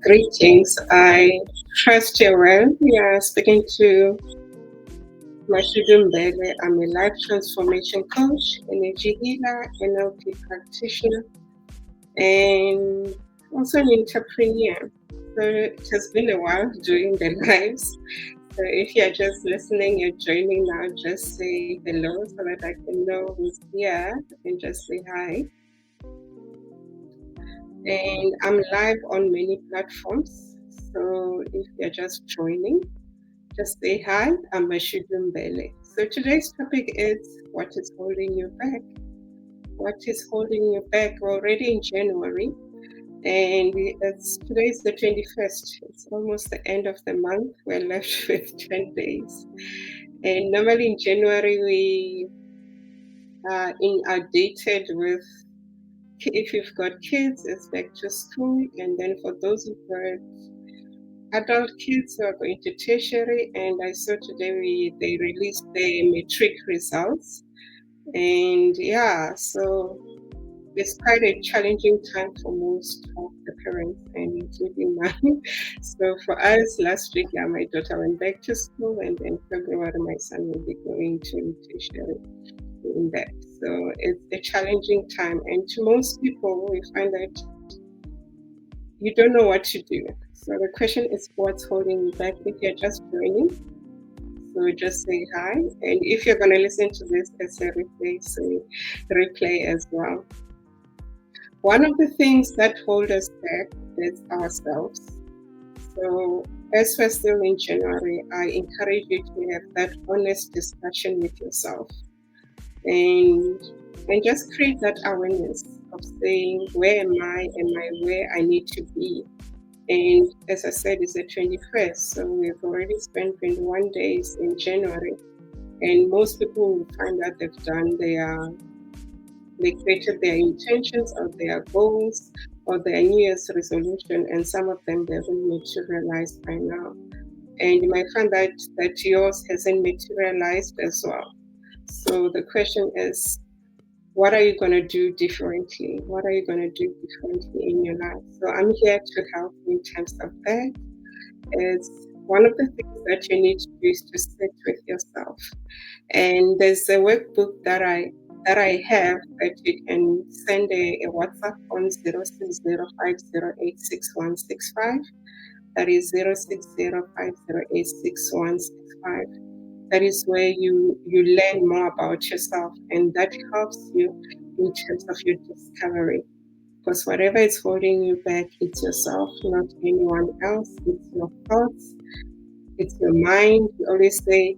Greetings. I trust you're well. We are speaking to Mashudu Mbhele. I'm a life transformation coach, energy healer, NLP practitioner, and also an entrepreneur. So it has been a while doing the lives. So if you're just listening, you're joining now, just say hello so that I can know who's here and just say hi. And I'm live on many platforms. So if you're just joining, just say hi. I'm Mashudu Mbhele. So today's topic is what is holding you back? What is holding you back? We're already in January, and today's the 21st. It's almost the end of the month. We're left with 10 days. And normally in January, we are inundated with, if you've got kids, it's back to school. And then for those who've got adult kids who are going to tertiary, and I saw today they released the matric results. And yeah, so it's quite a challenging time for most of the parents, and including mine. So for us, last week, yeah, my daughter went back to school, and then February, my son will be going to tertiary in that. So it's a challenging time, and to most people, we find that you don't know what to do. So the question is, what's holding you back? If you're just joining, so just say hi, and if you're going to listen to this as a replay, say replay as well. One of the things that hold us back is ourselves. So as we're still in January, I encourage you to have that honest discussion with yourself and just create that awareness of saying, where am I? Am I where I need to be? And as I said, it's the 21st, so we've already spent 21 days in January. And most people will find that they created their intentions or their goals or their New Year's resolution, and some of them they haven't materialized by now. And you might find that yours hasn't materialized as well. So the question is, what are you going to do differently? What are you going to do differently in your life? So I'm here to help you in terms of that. Is one of the things that you need to do is to sit with yourself. And there's a workbook that I have that you can send a WhatsApp on 0605086165. That is 0605086165. That is where you learn more about yourself, and that helps you in terms of your discovery. Because whatever is holding you back, it's yourself, not anyone else. It's your thoughts, it's your mind. You always say,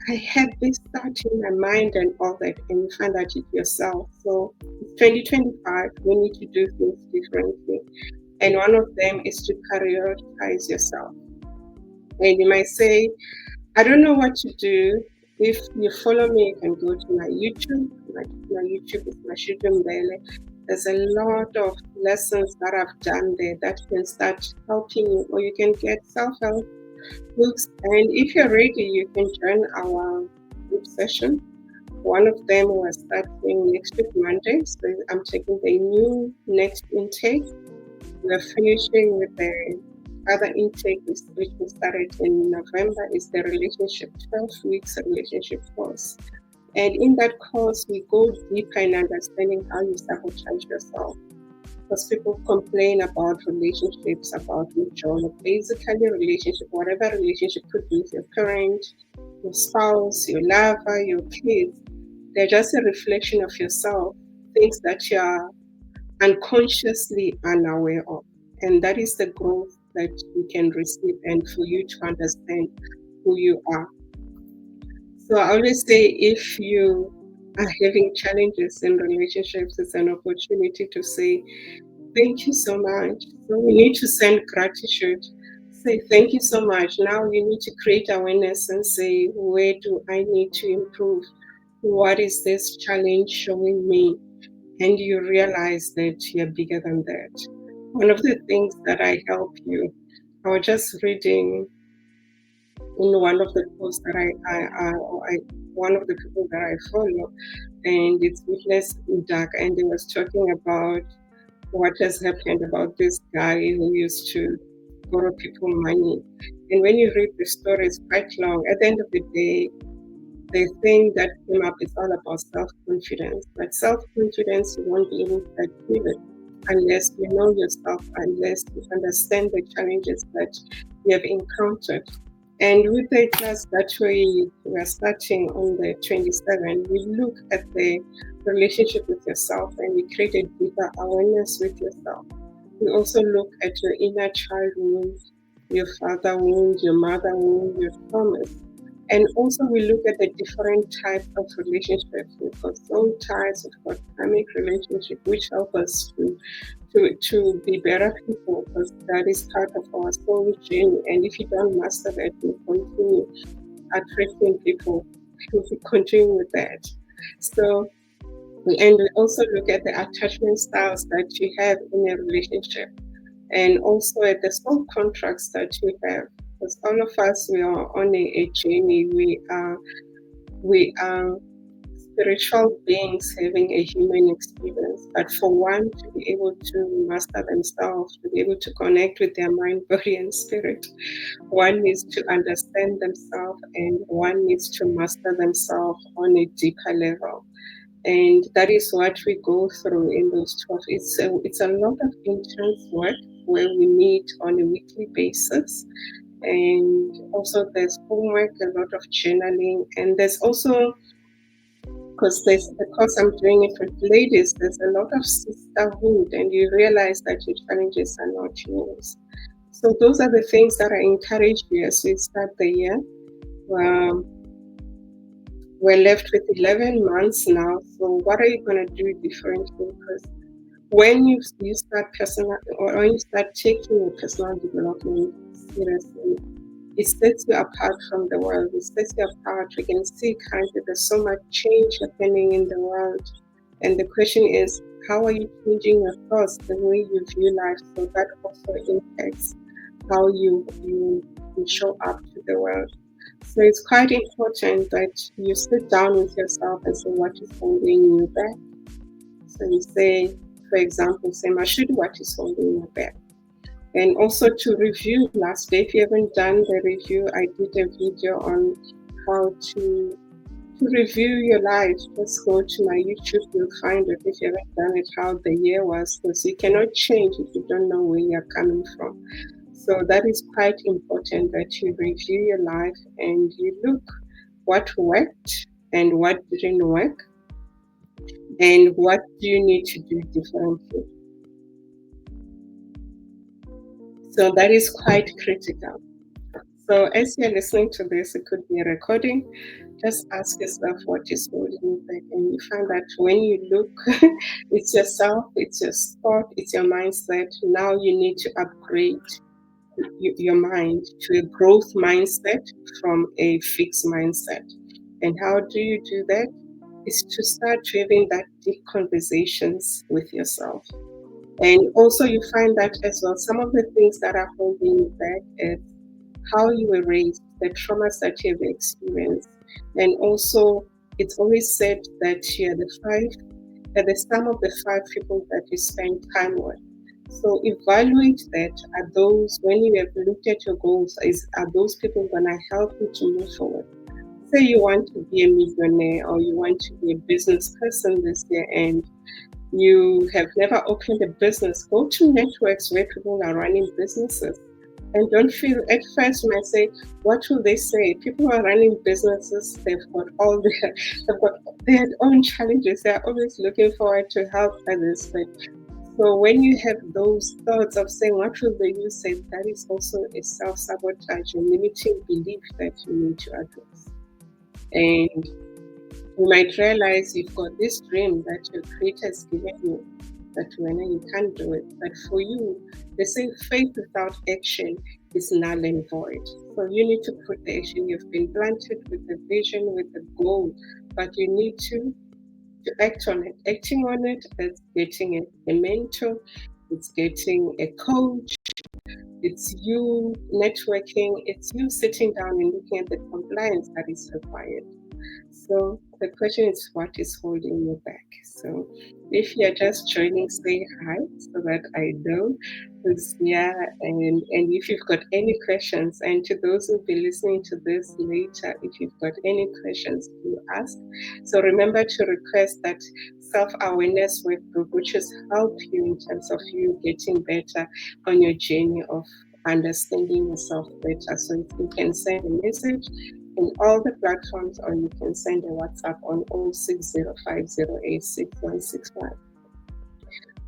I had this thought in my mind and all that, and you find out it's yourself. So it's 2025, we need to do things differently. And one of them is to prioritize yourself. And you might say, I don't know what to do. If you follow me, you can go to my YouTube. My YouTube is Mashudu Mbhele. There's a lot of lessons that I've done there that can start helping you, or you can get self-help books. And if you're ready, you can join our group session. One of them was starting next week Monday, so I'm taking the new next intake. We're finishing with the other intake, which we started in November, is the relationship 12 weeks relationship course. And in that course, we go deeper in understanding how you sabotage yourself. Because people complain about relationships, about withdrawal. Basically, relationship, whatever relationship could be with your parent, your spouse, your lover, your kids, they're just a reflection of yourself, things that you are unconsciously unaware of. And that is the growth that you can receive, and for you to understand who you are. So I always say, if you are having challenges in relationships, it's an opportunity to say, thank you so much. So we need to send gratitude. Say, thank you so much. Now you need to create awareness and say, where do I need to improve? What is this challenge showing me? And you realize that you're bigger than that. One of the things that I help you, I was just reading in one of the posts that I one of the people that I follow, and it's Witness Dark, and he was talking about what has happened about this guy who used to borrow people money. And when you read the story, it's quite long. At the end of the day, the thing that came up is all about self-confidence. But self-confidence, you won't be able to achieve it unless you know yourself, unless you understand the challenges that you have encountered. And with the class that we are starting on the 27th, we look at the relationship with yourself and we create a deeper awareness with yourself. We also look at your inner child wound, your father wound, your mother wound, your traumas. And also we look at the different types of relationships. We've got soul ties, we've got karmic relationships, which help us to be better people, because that is part of our soul journey. And if you don't master that, you continue attracting people. You'll be continuing with that. So, and we also look at the attachment styles that you have in a relationship, and also at the soul contracts that you have. Because all of us, we are on a journey. We are spiritual beings having a human experience. But for one to be able to master themselves, to be able to connect with their mind, body, and spirit, one needs to understand themselves and one needs to master themselves on a deeper level. And that is what we go through in those 12. It's a lot of intense work where we meet on a weekly basis. And also there's homework, a lot of journaling, and there's also, because I'm doing it with ladies, there's a lot of sisterhood, and you realize that your challenges are not yours. So those are the things that I encourage you as we start the year. Um, we're left with 11 months now. So what are you going to do differently? Because when you start personal, or when you start taking your personal development seriously, it sets you apart from the world. It sets you apart. We can see currently there's so much change happening in the world. And the question is, how are you changing your thoughts, the way you view life? So that also impacts how you show up to the world. So it's quite important that you sit down with yourself and say what is holding you back. So you say, for example, say, Mashudu, what is holding you back? And also to review last day. If you haven't done the review, I did a video on how to review your life. Just go to my YouTube, you'll find it. If you haven't done it, how the year was, because you cannot change if you don't know where you're coming from. So that is quite important, that you review your life and you look what worked and what didn't work, and what do you need to do differently. So that is quite critical. So as you're listening to this, it could be a recording. Just ask yourself what is holding you back, and you find that when you look, it's yourself, it's your thought, it's your mindset. Now you need to upgrade your mind to a growth mindset from a fixed mindset. And how do you do that? Is to start having that deep conversations with yourself. And also you find that as well, some of the things that are holding you back is how you were raised, the traumas that you have experienced. And also it's always said that the sum of the five people that you spend time with. So evaluate that. Are those, when you have looked at your goals, are those people gonna help you to move forward? Say you want to be a millionaire or you want to be a business person this year and you have never opened a business, go to networks where people are running businesses. And don't feel, at first you might say, what will they say? People are running businesses, they've got their own challenges. They're always looking forward to help others. But so when you have those thoughts of saying, what will the youth say? That is also a self-sabotage, a limiting belief that you need to address. And you might realize you've got this dream that your creator has given you, that when you can't do it. But for you, they say faith without action is null and void. So you need to put the action. You've been planted with the vision, with the goal, but you need to act on it. Acting on it is getting a mentor, it's getting a coach, it's you networking, it's you sitting down and looking at the compliance that is required. So The question is, what is holding you back? So if you're just joining, say hi so that I know who's here. And if you've got any questions, and to those who'll be listening to this later, if you've got any questions, you ask. So remember to request that self-awareness workbook, which is help you in terms of you getting better on your journey of understanding yourself better. So you can send a message in all the platforms, or you can send a WhatsApp on 0605086165.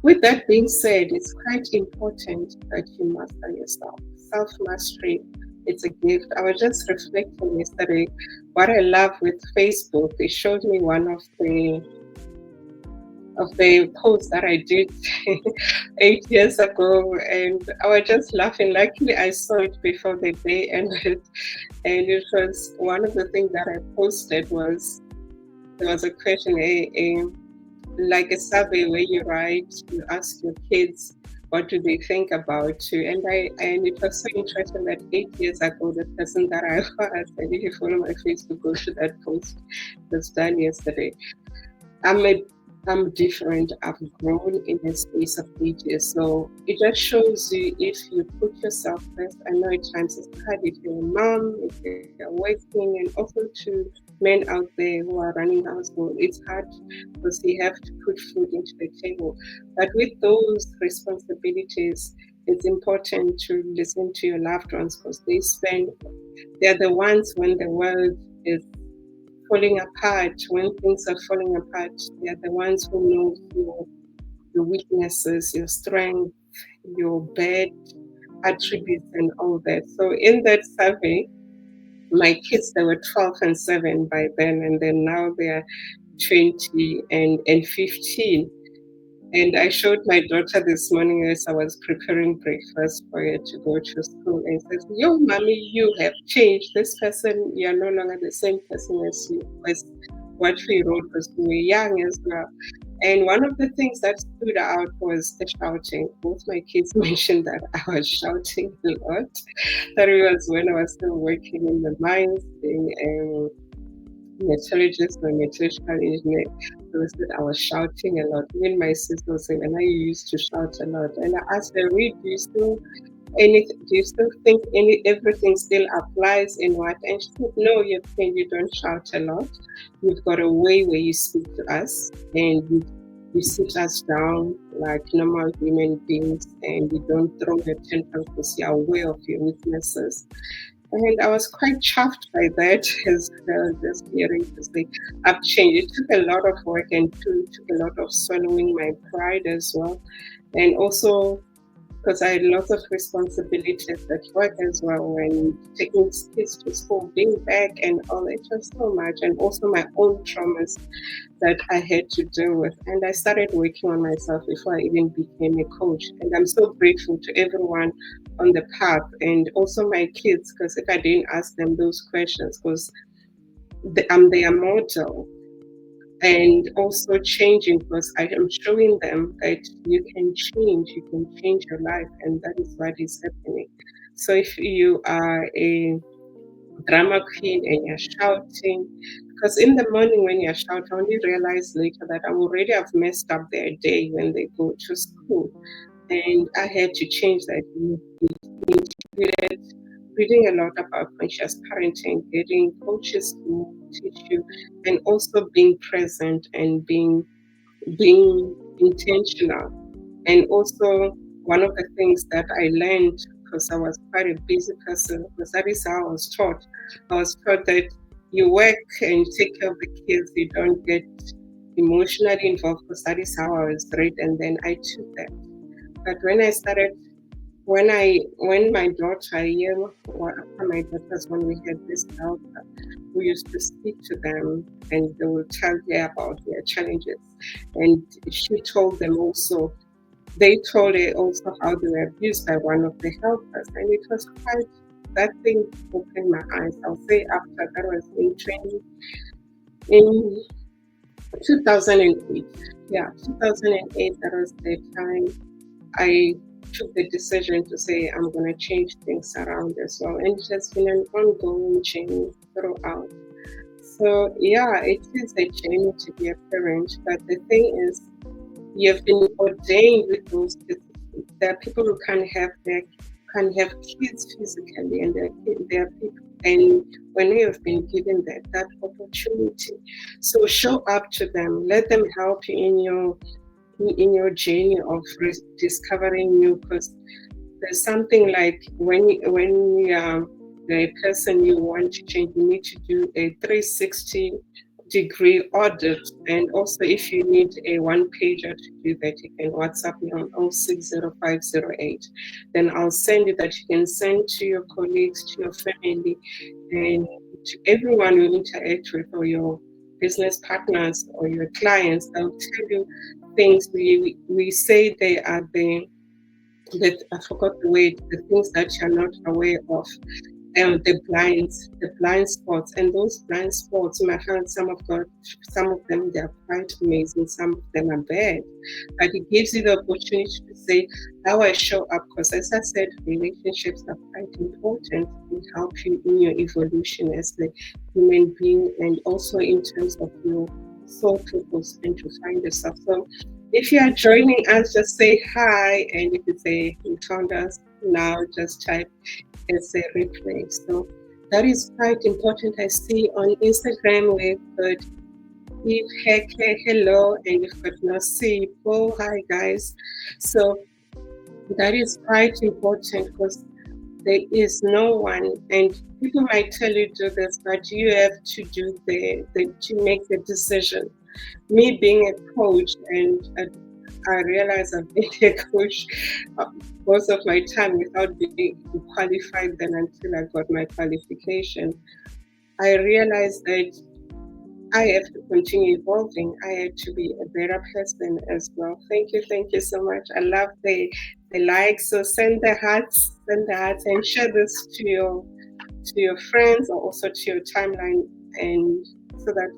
With that being said, it's quite important that you master yourself. Self mastery, it's a gift. I was just reflecting yesterday what I love with Facebook. They showed me one of the posts that I did 8 years ago, and I was just laughing. Luckily, I saw it before the day ended, and it was one of the things that I posted was there was a question, like a survey where you ask your kids what do they think about you, and it was so interesting that 8 years ago the person that I was, and if you follow my Facebook, go to that post that's done yesterday. I'm a I'm different. I've grown in a space of ages. So it just shows you if you put yourself first. I know at times it's hard if you're a mom, if you're working, and also to men out there who are running household. It's hard because you have to put food into the table. But with those responsibilities, it's important to listen to your loved ones because they're the ones when the world is falling apart, when things are falling apart, they're the ones who know your weaknesses, your strength, your bad attributes, and all that. So in that survey, my kids, they were 12 and 7 by then, and then now they're 20 and 15. And I showed my daughter this morning as I was preparing breakfast for her to go to school. And says, "Yo, mommy, you have changed. This person, you're no longer the same person as what we wrote was we were young as well." And one of the things that stood out was the shouting. Both my kids mentioned that I was shouting a lot. That it was when I was still working in the mines, being meteorologist or meteorological engineer. So I said I was shouting a lot. Even my sister was saying, and I used to shout a lot. And I asked her, "Reed, do you still think everything still applies in what?" And she said, "No, you don't shout a lot. You've got a way where you speak to us, and you sit us down like normal human beings, and you don't throw your tantrums because you're aware of your weaknesses." And I was quite chuffed by that as well, just hearing to say I've changed. It took a lot of work and took a lot of swallowing my pride as well. And also because I had lots of responsibilities at work as well when taking kids to school, being back and all it was so much. And also my own traumas that I had to deal with. And I started working on myself before I even became a coach. And I'm so grateful to everyone on the path and also my kids, because if I didn't ask them those questions, because I'm their model. And also changing because I am showing them that you can change your life, and that is what is happening. So if you are a drama queen and you're shouting, because in the morning when you're shouting, I only realize later that I already have messed up their day when they go to school. And I had to change that. Included reading a lot about conscious parenting, getting coaches to teach you, and also being present and being intentional. And also, one of the things that I learned because I was quite a busy person, because that is how I was taught. I was taught that you work and you take care of the kids, you don't get emotionally involved because that is how I was raised, and then I took that. But when my daughter, a year after my daughter's when we had this daughter, we used to speak to them and they will tell her about their challenges. And she told them also, they told her also how they were abused by one of the helpers. And it was quite, that thing opened my eyes. I'll say after that was in 2008. Yeah, 2008, that was the time I took the decision to say I'm going to change things around as well. And it has been an ongoing journey throughout. So yeah, it is a journey to be a parent, but the thing is, you've been ordained with those. There are people who can have kids physically, and there are people, and when you have been given that opportunity, so show up to them, let them help you in your journey of discovering you, because there's something like when you are the person you want to change, you need to do a 360-degree audit. And also, if you need a one pager to do that, you can WhatsApp me on 060508. Then I'll send you that. You can send to your colleagues, to your family, and to everyone you interact with, or your business partners or your clients. I'll tell you things we say they are that I forgot the word, the things that you're not aware of, the blind spots, and those blind spots, you might find some of them they are quite amazing, some of them are bad, but it gives you the opportunity to say how I show up. Because as I said, relationships are quite important and help you in your evolution as a human being, and also in terms of your soul purpose and to find yourself. So if you are joining us, just say hi, and if you say you found us now, just type as a replay. So that is quite important. I see on Instagram we've got Eve Heke, hello, and we've got Nasibo, hi guys. So that is quite important, because there is no one, and people might tell you do this, but you have to do to make the decision. Me being a coach, and I realize I've been a coach most of my time without being qualified then until I got my qualification. I realized that I have to continue evolving. I had to be a better person as well. Thank you so much. I love the likes. So send the hearts, and share this to your friends, or also to your timeline, and so that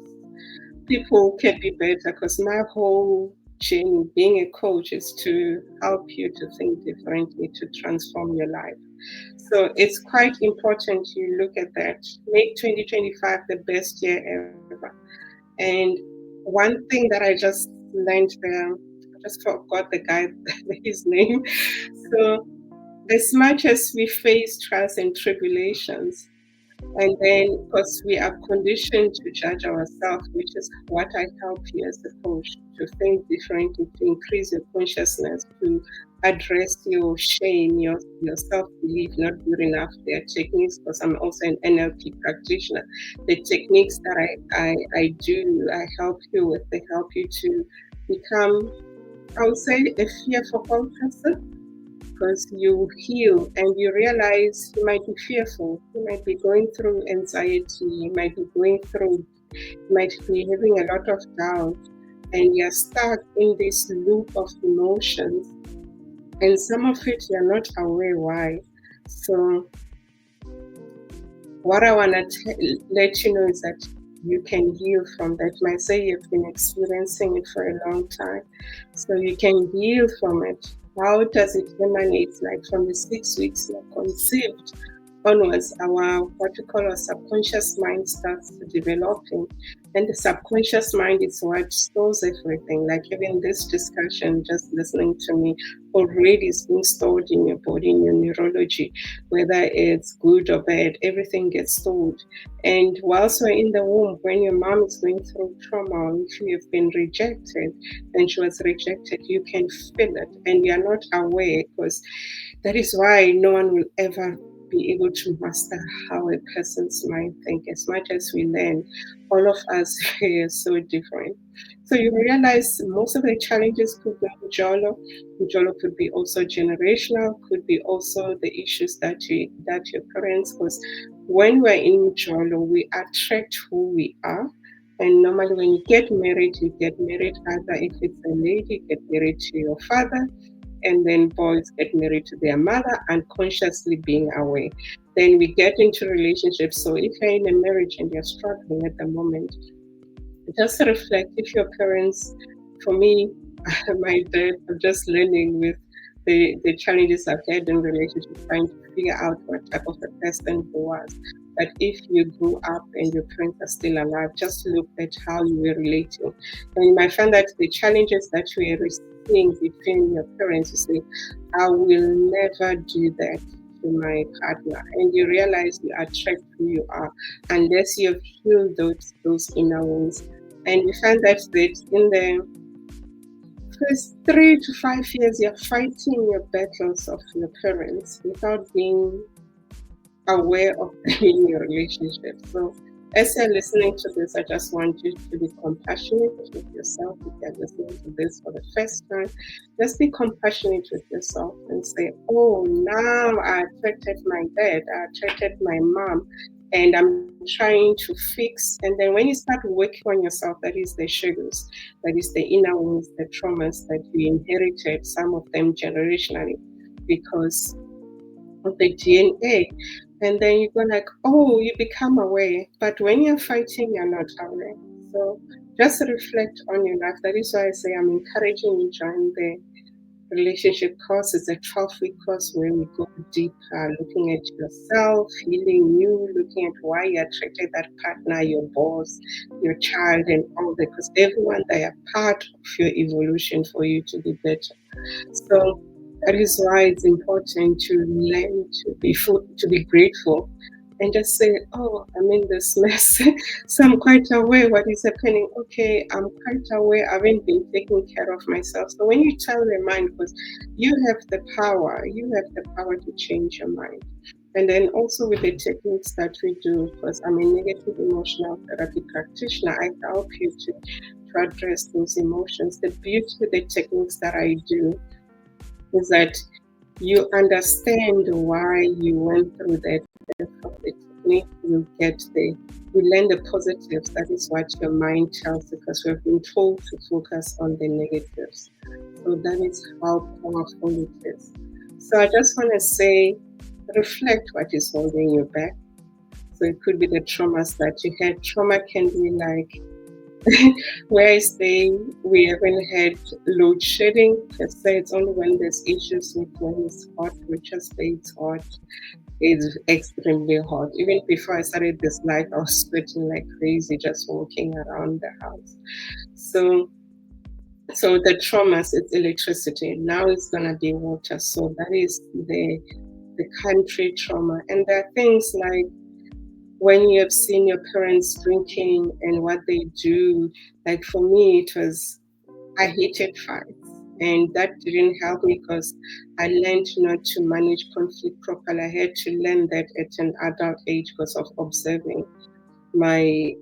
people can be better. Because my whole journey being a coach is to help you to think differently, to transform your life. So it's quite important you look at that. Make 2025 the best year ever. And one thing that I just learned there, I just forgot the guy, his name. So as much as we face trials and tribulations, and then, because we are conditioned to judge ourselves, which is what I help you as a coach, to think differently, to increase your consciousness, to address your shame, your self belief, not good enough. There are techniques, because I'm also an NLP practitioner. The techniques that I do, I help you with, they help you to become, I would say, a fearful person, because you heal and you realize you might be fearful, you might be going through anxiety, you might be having a lot of doubt, and you're stuck in this loop of emotions, and some of it you're not aware why. So what I want to let you know is that you can heal from that. You might say you've been experiencing it for a long time, so you can heal from it. How does it emanate? Like from the 6 weeks you're conceived onwards, our what we call our subconscious mind starts developing, and the subconscious mind is what stores everything. Like even this discussion, just listening to me, already is being stored in your body, in your neurology, whether it's good or bad, everything gets stored. And whilst we're in the womb, when your mom is going through trauma, or if you've been rejected and she was rejected, you can feel it and you're not aware, because that is why no one will ever be able to master how a person's mind thinks. As much as we learn, all of us are so different. So you realize most of the challenges could be Ujolo. Ujolo could be also generational, could be also the issues that your parents, because when we're in Ujolo, we attract who we are. And normally when you get married either, if it's a lady, get married to your father, and then boys get married to their mother, unconsciously being away. Then we get into relationships. So if you're in a marriage and you're struggling at the moment, just reflect if your parents, for me, my dad, I'm just learning with the challenges I've had in relationships, trying to figure out what type of a person he was. But if you grew up and your parents are still alive, just look at how you were relating. And you might find that the challenges that you are seeing between your parents, you say, I will never do that to my partner. And you realize you attract who you are unless you've healed those inner wounds. And you find that in the first 3 to 5 years, you're fighting your battles of your parents without being aware of them in your relationship. So, as you're listening to this, I just want you to be compassionate with yourself. If you're listening to this for the first time, just be compassionate with yourself and say, oh, now I attracted my dad, I attracted my mom, and I'm trying to fix. And then when you start working on yourself, that is the shadows, that is the inner wounds, the traumas that you inherited, some of them generationally, because of the DNA. And then you go like, oh, you become aware. But when you're fighting, you're not aware. So just reflect on your life. That is why I say I'm encouraging you to join the relationship course. It's a 12-week course where we go deeper, looking at yourself, healing you, looking at why you attracted that partner, your boss, your child, and all that. Because everyone, they are part of your evolution for you to be better. So that is why it's important to learn to be grateful and just say, oh, I'm in this mess. So I'm quite aware what is happening. Okay, I'm quite aware I haven't been taking care of myself. So when you tell the mind, because you have the power to change your mind. And then also with the techniques that we do, because I'm a negative emotional therapy practitioner, I help you to address those emotions. The beauty with the techniques that I do is that you understand why you went through that. From the technique, you learn the positives. That is what your mind tells you, because we've been told to focus on the negatives. So that is how powerful it is. So I just want to say, reflect what is holding you back. So it could be the traumas that you had. Trauma can be like where I stay, we haven't had load shedding per se. It's only when there's issues with when it's hot, we just say it's hot. It's extremely hot. Even before I started this life, I was sweating like crazy just walking around the house. So so the traumas, it's electricity. Now it's gonna be water. So that is the country trauma. And there are things like when you have seen your parents drinking and what they do, like for me, it was, I hated fights. And that didn't help me because I learned not to manage conflict properly. I had to learn that at an adult age because of observing my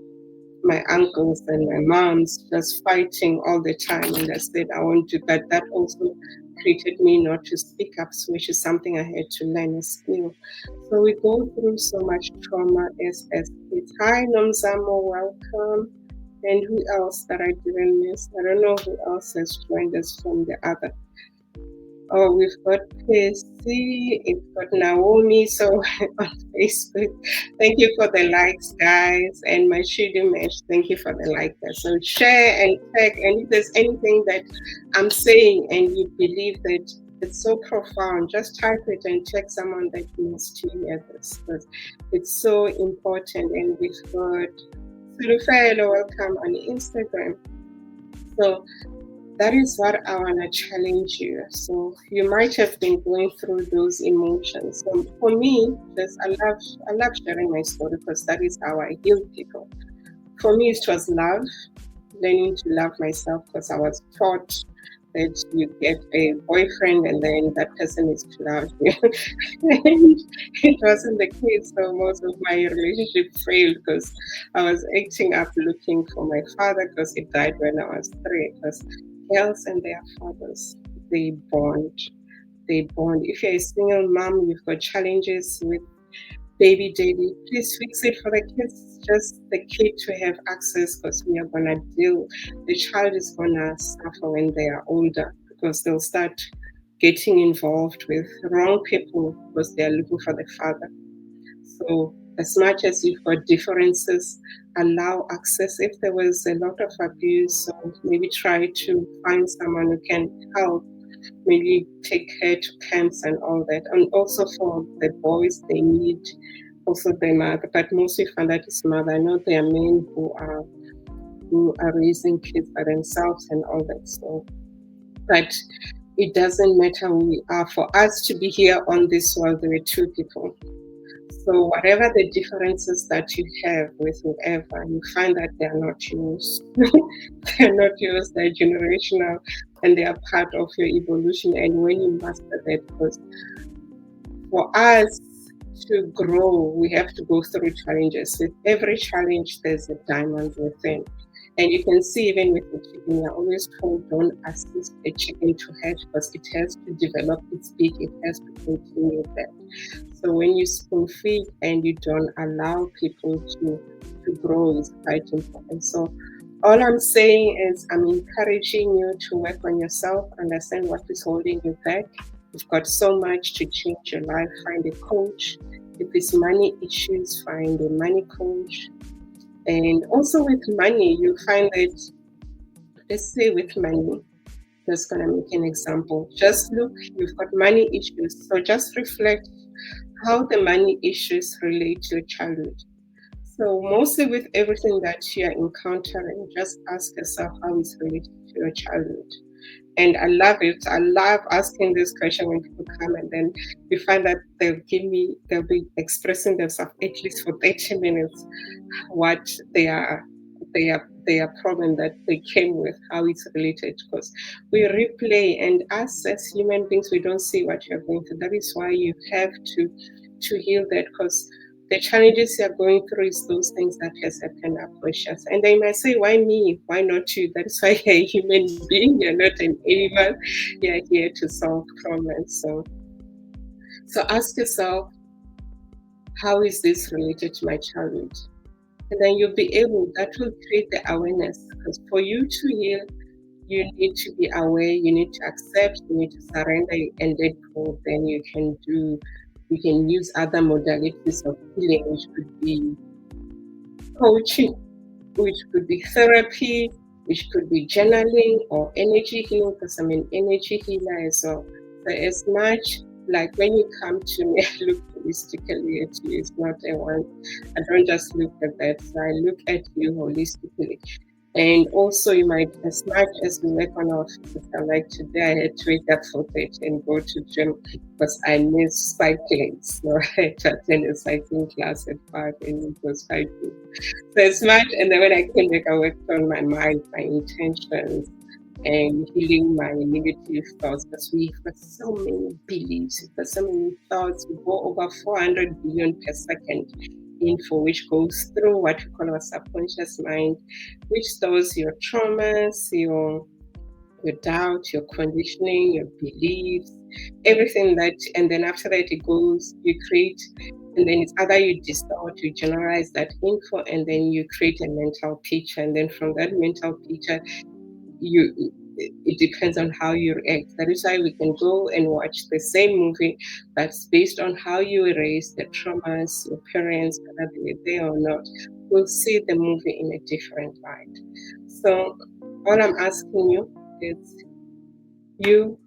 my uncles and my moms just fighting all the time. And I said, I want to, but that also created me not to speak up, so which is something I had to learn a skill. So we go through so much trauma as kids. Hi, Nomzamo, welcome. And who else that I didn't miss? I don't know who else has joined us from the other. Oh, we've got Casey, we've got Naomi, so on Facebook. Thank you for the likes, guys. And Mashudu Mesh, thank you for the like. So share and tag. And if there's anything that I'm saying and you believe that it's so profound, just type it and tag someone that needs to hear this, because it's so important. And we've got Surufelo, welcome on Instagram. So that is what I want to challenge you. So you might have been going through those emotions. So for me, just I love sharing my story because that is how I heal people. For me, it was love, learning to love myself because I was taught that you get a boyfriend and then that person is to love you. And it wasn't the case. So most of my relationship failed because I was acting up looking for my father because he died when I was 3. Because girls and their fathers, they bond. They bond. If you're a single mom, you've got challenges with baby daddy, please fix it for the kids. Just the kid to have access because we are gonna deal. The child is gonna suffer when they are older because they'll start getting involved with wrong people because they are looking for the father. So as much as you've got differences, allow access. If there was a lot of abuse, so maybe try to find someone who can help, maybe take her to camps and all that. And also for the boys, they need also the mother, but mostly find that it's mother. I know there are men who are raising kids by themselves and all that stuff. But it doesn't matter who we are. For us to be here on this world, there are two people. So whatever the differences that you have with whoever, you find that they are not yours. They are not yours, they're generational and they are part of your evolution. And when you master that, because for us to grow, we have to go through challenges. With every challenge, there's a diamond within. And you can see even with the chicken, you're always told don't assist a chicken to hatch because it has to develop its beak, it has to continue that. So when you spoon feed and you don't allow people to grow is quite important. So all I'm saying is I'm encouraging you to work on yourself, understand what is holding you back. You've got so much to change your life. Find a coach. If it's money issues, find a money coach. And also with money, you find that, let's say with money, just gonna make an example. Just look, you've got money issues. So just reflect how the money issues relate to your childhood. So mostly with everything that you're encountering, just ask yourself how it's related to your childhood. And I love it. I love asking this question when people come and then you find that they'll be expressing themselves at least for 30 minutes what their problem that they came with, how it's related. Because we replay, and us as human beings, we don't see what you're going through. That is why you have to heal that, because the challenges you're going through is those things that has happened are precious. And they might say, why me? Why not you? That is why you're a human being, you're not an animal. You're here to solve problems. So ask yourself, how is this related to my childhood? And then you'll be able, that will create the awareness. Because for you to heal, you need to be aware, you need to accept, you need to surrender and let go. Then you can use other modalities of healing, which could be coaching, which could be therapy, which could be journaling or energy healing, because I'm an energy healer as well. So as much like when you come to me, I look holistically at you. It's not a one. I don't just look at that. So I look at you holistically. And also, you might, as much as we work on our physical, like today, I had to wake up for 30 and go to gym because I miss cycling. So I had to attend a cycling class at 5 and it was 5 so as much. And then when I came back, I worked on my mind, my intentions, and healing my negative thoughts because we've got so many beliefs, we've got so many thoughts. We go over 400 billion per second info, which goes through what we call our subconscious mind, which stores your traumas, your doubt, your conditioning, your beliefs, everything that, and then after that it goes, you create, and then it's either you distort, you generalize that info, and then you create a mental picture, and then from that mental picture, it depends on how you react. That is why we can go and watch the same movie that's based on how you raised the traumas, your parents, whether they were there or not. We'll see the movie in a different light. So all I'm asking you is you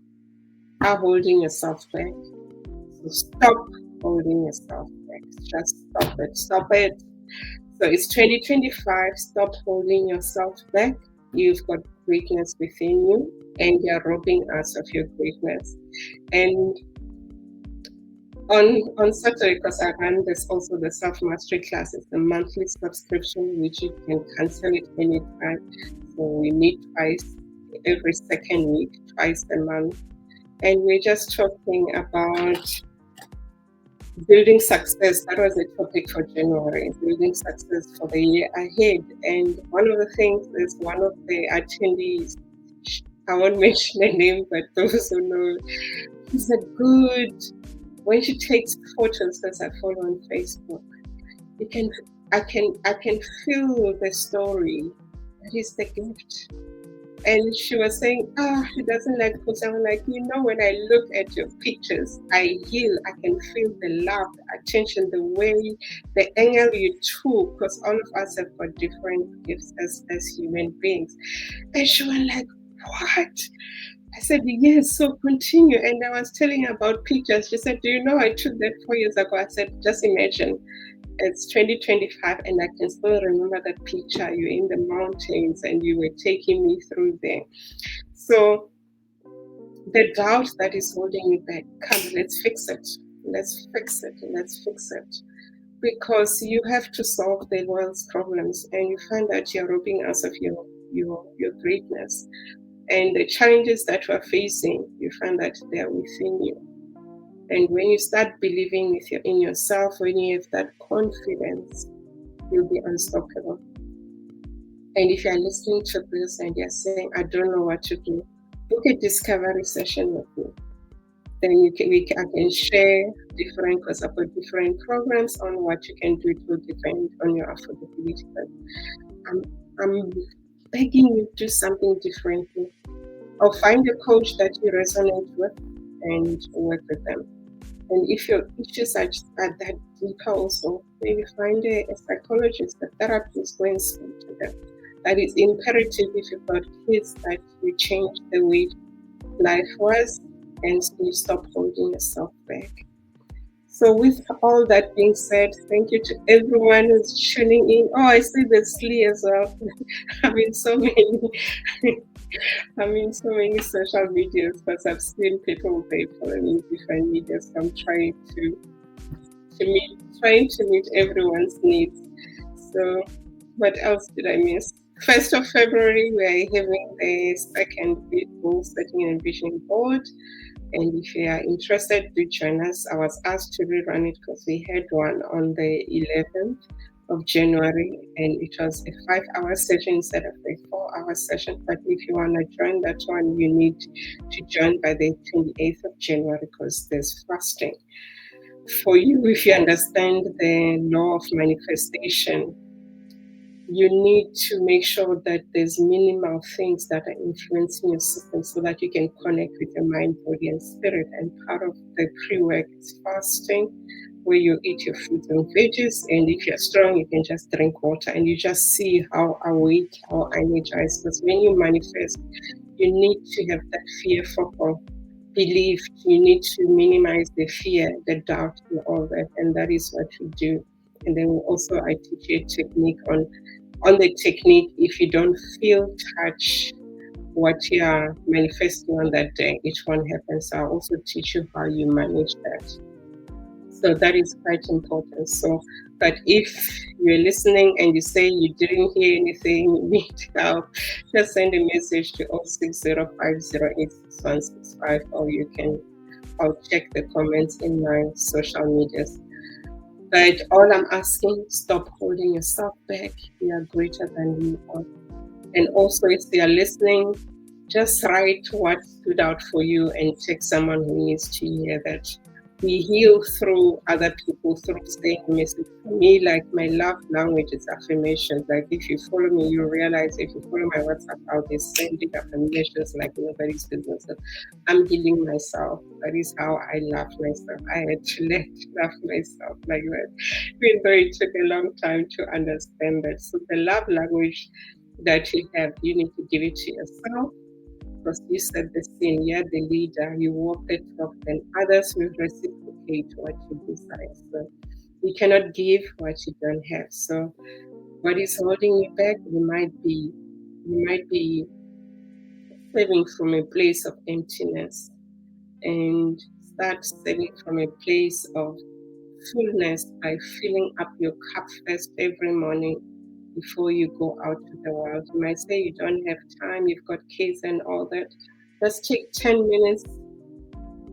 are holding yourself back. So stop holding yourself back. Just stop it. Stop it. So it's 2025. Stop holding yourself back. You've got greatness within you, and you're robbing us of your greatness. And on Saturday, because I run this also the self mastery class, it's a monthly subscription which you can cancel it anytime. So we meet twice every second week, twice a month, and we're just talking about building success. That was the topic for January, building success for the year ahead. And one of the things is one of the attendees, I won't mention the name, but those who know, he said, good. When she takes photos, because I follow on Facebook, I can feel the story. That is the gift. And she was saying, she doesn't like photos. I'm like, when I look at your pictures, I heal. I can feel the love, the attention, the way, the angle you took, because all of us have got different gifts as human beings. And she was like, what? I said, yes, so continue. And I was telling her about pictures. She said, do you know I took that 4 years ago? I said, just imagine it's 2025 and I can still remember that picture. You're in the mountains and you were taking me through there. So the doubt that is holding you back, come, let's fix it. Let's fix it. Let's fix it. Because you have to solve the world's problems and you find that you're robbing us of your greatness. And the challenges that we're facing, you find that they're within you. And when you start believing in yourself, when you have that confidence, you'll be unstoppable. And if you're listening to this and you're saying, I don't know what to do, book a discovery session with me. Then I can share different, because I've got different programs on what you can do to depend on your affordability. But I'm begging you to do something differently. Or find a coach that you resonate with and work with them. And if your issues are that deeper also, maybe find a psychologist, a therapist, go and speak to them. That is imperative if you've got kids, that you change the way life was and you stop holding yourself back. So with all that being said, thank you to everyone who's tuning in. Oh, I see the Slee as well. I mean, so many. I'm in so many social medias because I've seen people they follow me in different medias. So I'm trying to meet everyone's needs. So what else did I miss? 1st of February, we are having the second goal setting and vision board. And if you are interested, do join us. I was asked to rerun it because we had one on the 11th of January, and it was a 5-hour session instead of a 4-hour session. But if you want to join that one, you need to join by the 28th of January because there's fasting. For you, if you understand the law of manifestation, you need to make sure that there's minimal things that are influencing your system so that you can connect with your mind, body, and spirit. And part of the pre-work is fasting, where you eat your fruits and veggies. And if you're strong, you can just drink water and you just see how awake, how energized. Because when you manifest, you need to have that fear for belief. You need to minimize the fear, the doubt, and all that. And that is what we do. And then also I teach you a technique on the technique. If you don't feel, touch what you are manifesting on that day, it won't happen. So I'll also teach you how you manage that. So that is quite important. So, but if you're listening and you say you didn't hear anything, you need help, just send a message to 0605086165, or I'll check the comments in my social medias. But all I'm asking, stop holding yourself back. You are greater than you are. And also, if they are listening, just write what stood out for you and take someone who needs to hear that. We heal through other people, through saying message. For me, like my love language is affirmations. Like if you follow me, you realize if you follow my WhatsApp, I'll be sending affirmations like nobody's business. I'm healing myself. That is how I love myself. I had to learn to love myself like that. Even though it took a long time to understand that. So the love language that you have, you need to give it to yourself. Because you set the scene, you're the leader, you walk the talk, then others will reciprocate what you desire. So you cannot give what you don't have. So what is holding you back? You might be living from a place of emptiness, and start serving from a place of fullness by filling up your cup first every morning before you go out to the world. You might say you don't have time, you've got kids and all that. Just take 10 minutes,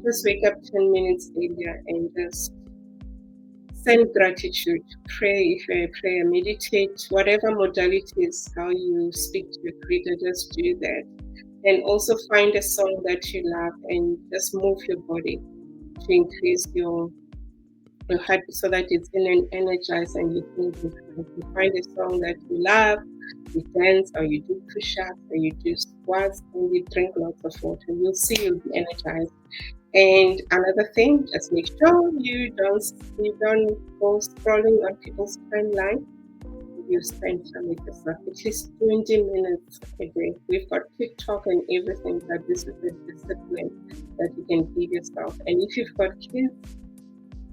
just wake up 10 minutes earlier and just send gratitude. Pray if you're a prayer, meditate, whatever modalities, how you speak to your creator, just do that. And also find a song that you love and just move your body to increase your heart so that it's energized and you think you find a song that you love, you dance or you do push-ups or you do squats and you drink lots of water. You'll see you'll be energized. And another thing, just make sure you don't go scrolling on people's timeline. you spend time with yourself. At least 20 minutes a day. We've got TikTok and everything, but this is a discipline that you can give yourself. And if you've got kids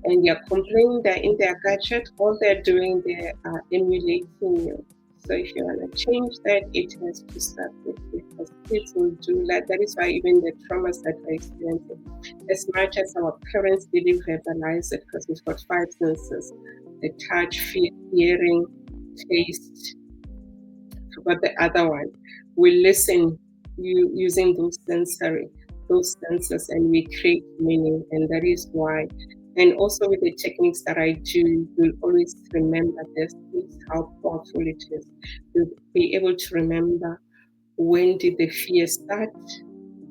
and you're complaining they're in their gadget, all they're doing, they are emulating you. So if you want to change that, it has to start with you, because kids will do that. That is why even the traumas that we're experiencing, as much as our parents didn't verbalize it, because we've got five senses: the touch, feel, hearing, taste. Forgot the other one. We listen using those senses, and we create meaning, and that is why. And also with the techniques that I do, you'll always remember this. Is how powerful it is. You'll be able to remember, when did the fear start?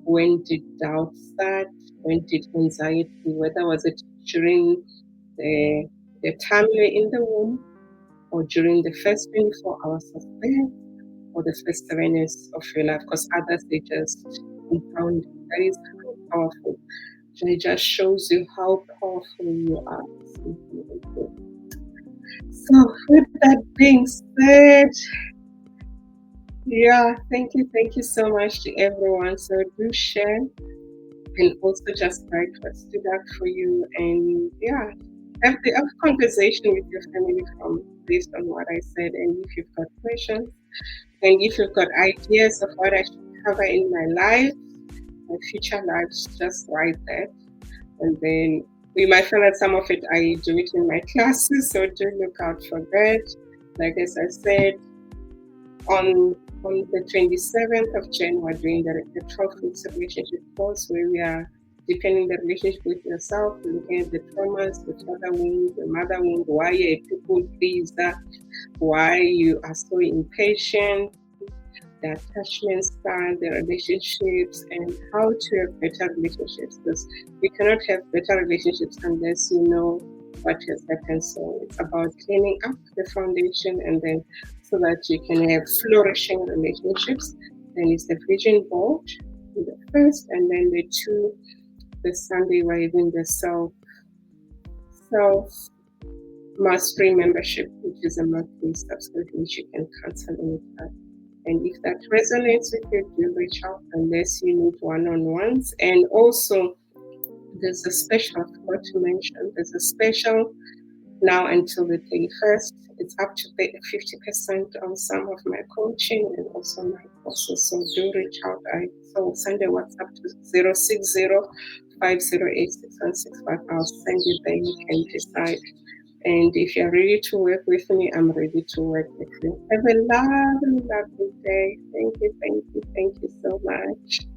When did doubt start? When did anxiety? Whether was it during the time you were in the womb, or during the first 24 hours of birth, or the first 7 years of your life? Because others, they just compound. That is how powerful. It just shows you how powerful you are. So, with that being said, yeah, thank you so much to everyone. So, do share, and also just write what stood out for you, and yeah, have a conversation with your family from based on what I said. And if you've got questions, and if you've got ideas of what I should cover in my life, my future lives, just write that. And then we might find that some of it I do it in my classes, so do look out for that. Like as I said, on the 27th of January, we're doing the 12 weeks of relationship course, where we are deepening the relationship with yourself, looking at the traumas, the father wound, the mother wound, why you're a people pleaser, why you are so impatient, the attachment style, the relationships, and how to have better relationships. Because we cannot have better relationships unless you know what has happened. So it's about cleaning up the foundation, and then so that you can have flourishing relationships. Then it's the vision board, the first, and then the two, the Sunday rising, the self mastery membership, which is a monthly subscription which you can cancel anytime. And if that resonates with you, do reach out unless you need one-on-ones. And also, there's a special, I forgot to mention, there's a special now until the 31st. It's up to 50% on some of my coaching and also my courses. So do reach out. So send a WhatsApp to 060-5086-165. I'll send you, then you can decide. And if you're ready to work with me, I'm ready to work with you. Have a lovely, lovely day. Thank you so much.